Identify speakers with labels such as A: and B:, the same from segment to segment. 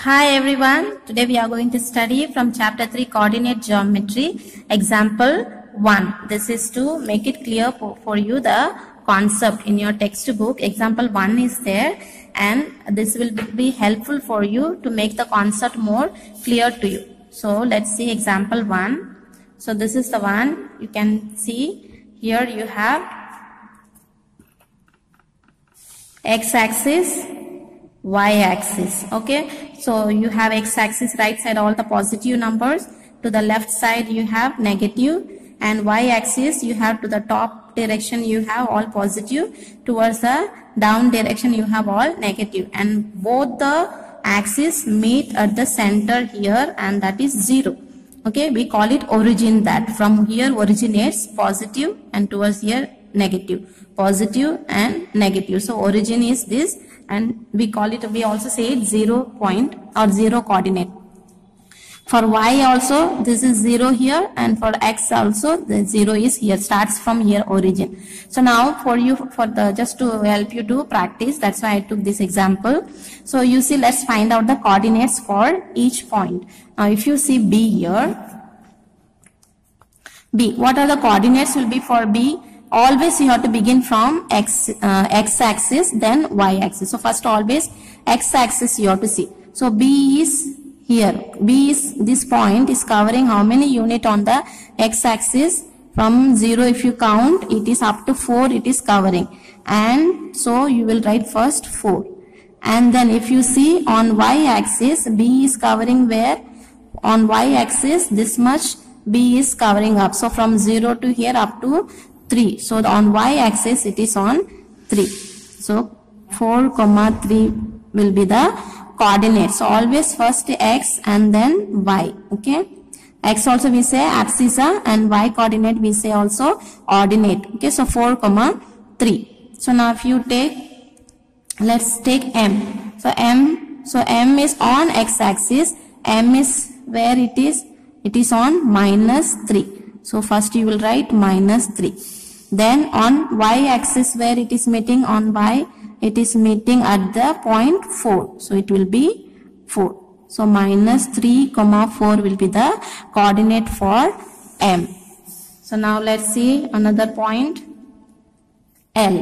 A: Hi everyone, today we are going to study from chapter 3 coordinate geometry example 1. This is to make it clear for you the concept in your textbook. Example 1 is there and this will be helpful for you to make the concept more clear to you. So let's see example 1. So this is the one. You can see here you have x-axis, y-axis. Okay, so you have x-axis right side all the positive numbers, to the left side you have negative, and y-axis you have to the top direction you have all positive, towards the down direction you have all negative, and both the axes meet at the center here, and that is 0. Okay, we call it origin. That from here originates positive and towards here negative, positive and negative. So origin is this, and we call it, we also say it 0 point or 0 coordinate. For y also this is 0 here, and for x also the 0 is here, starts from here origin. So now for you, for the just to help you to practice, that's why I took this example. So you see, let's find out the coordinates for each point. Now if you see B here, B, what are the coordinates will be for B? Always you have to begin from x-axis, then y-axis. So first always x-axis you have to see. So B is here. B is, this point is covering how many unit on the x-axis? From 0 if you count, it is up to 4 it is covering. And so you will write first 4. And then if you see on y-axis, B is covering where? On y-axis this much B is covering up. So from 0 to here up to 3. So on y-axis it is on 3. So 4, 3 will be the coordinates. So always first x and then y. Okay. X also we say abscissa, and y coordinate we say also ordinate. Okay. So 4, 3. So now if you take, let's take M. So M is on x-axis. M is where it is? It is on -3. So first you will write -3. Then on y-axis where it is meeting, on y it is meeting at the point 4. So it will be 4. So -3, 4 will be the coordinate for M. So now let's see another point, L.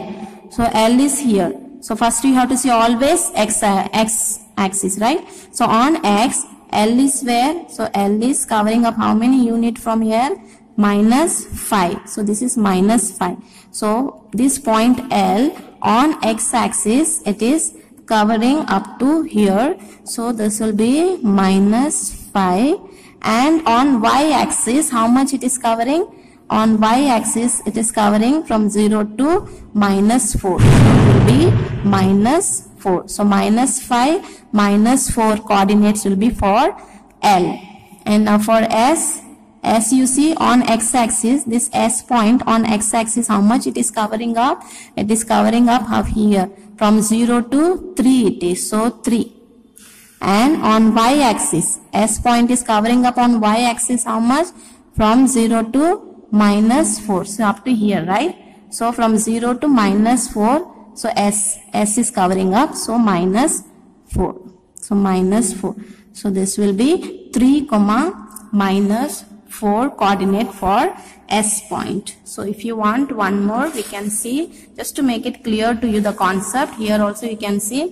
A: So L is here. So first you have to see always x-axis, right? So on x, L is where? So L is covering up how many unit from here? -5. So this is -5. So this point L on x-axis it is covering up to here. So this will be -5. And on y-axis how much it is covering? On y-axis it is covering from 0 to -4. So it will be -4. So -5, -4 coordinates will be for L. And now for S you see on x-axis, this S point on x-axis how much it is covering up? It is covering up here from 0 to 3 it is, so 3. And on y-axis, S point is covering up on y-axis how much? From 0 to -4, so up to here, right? So from 0 to -4, so S is covering up, so -4. So -4. So this will be 3, -4 coordinate for S point. So if you want one more, we can see, just to make it clear to you the concept. Here also you can see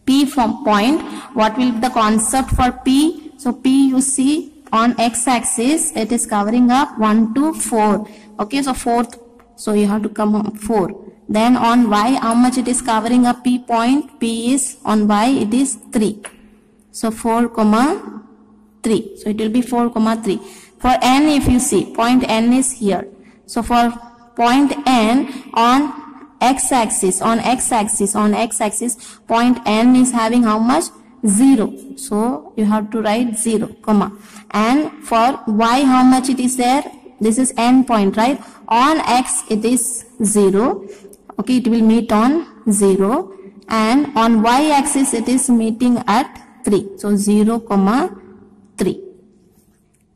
A: P from point. What will be the concept for P? So P you see on x-axis it is covering up 1 to 4. Okay, so 4th. So you have to come on 4. Then on Y how much it is covering up? P point. P is on Y it is 3. So 4, 3. So it will be 4, 3. For N if you see, point N is here. So for point N on x-axis, point N is having how much? 0. So you have to write 0, and for Y how much it is there? This is N point, right? On X it is 0. Okay, it will meet on 0, and on Y-axis it is meeting at 3. So 0, 3.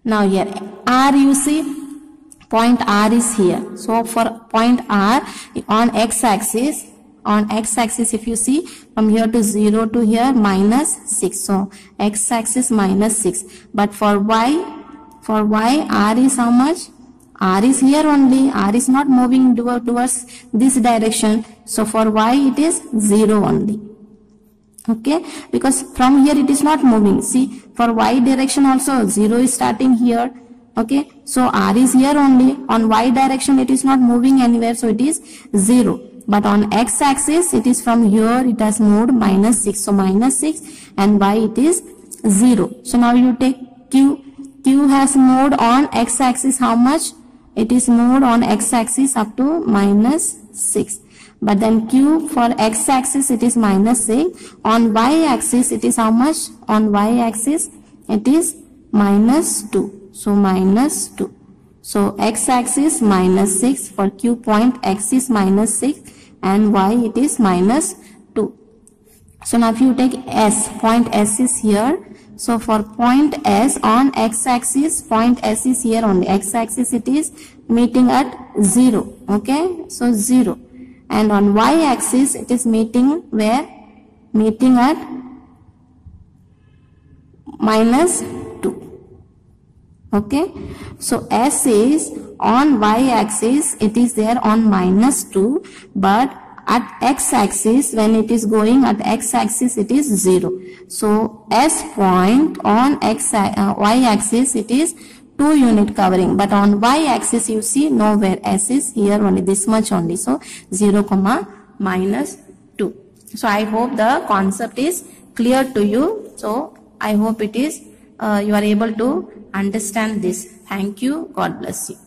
A: Now here R you see, point R is here. So for point R on x-axis on x axis, if you see from here to 0 to here, minus 6. So x axis minus 6. But for y r is how much? R is here only. R is not moving towards this direction. So for y it is 0 only. Okay, because from here it is not moving. See, for y direction also 0 is starting here. Okay, so r is here only. On y direction it is not moving anywhere, so it is 0. But on x axis it is from here, it has moved minus 6. So minus 6, and y it is 0. So now you take q. Q has moved on x axis how much? It is moved on x axis up to minus 6. But then q for x axis it is minus 6. On y axis it is how much? On y axis it is minus 2. So minus 2. So x axis minus 6, for q point x is minus 6 and y it is minus 2. So now if you take S, point S is here. So for point S on x axis, point S is here only. X axis it is meeting at 0. Okay, so 0. And on y axis it is meeting where? Meeting at minus 2. Okay, so S is on y axis, it is there on minus 2, but at x axis, when it is going at x axis, it is 0. So S point on y axis it is 2 unit covering, but on y axis you see nowhere. S is here only, this much only. So 0 comma minus 2. So I hope the concept is clear to you. So I hope it is you are able to understand this. Thank you. God bless you.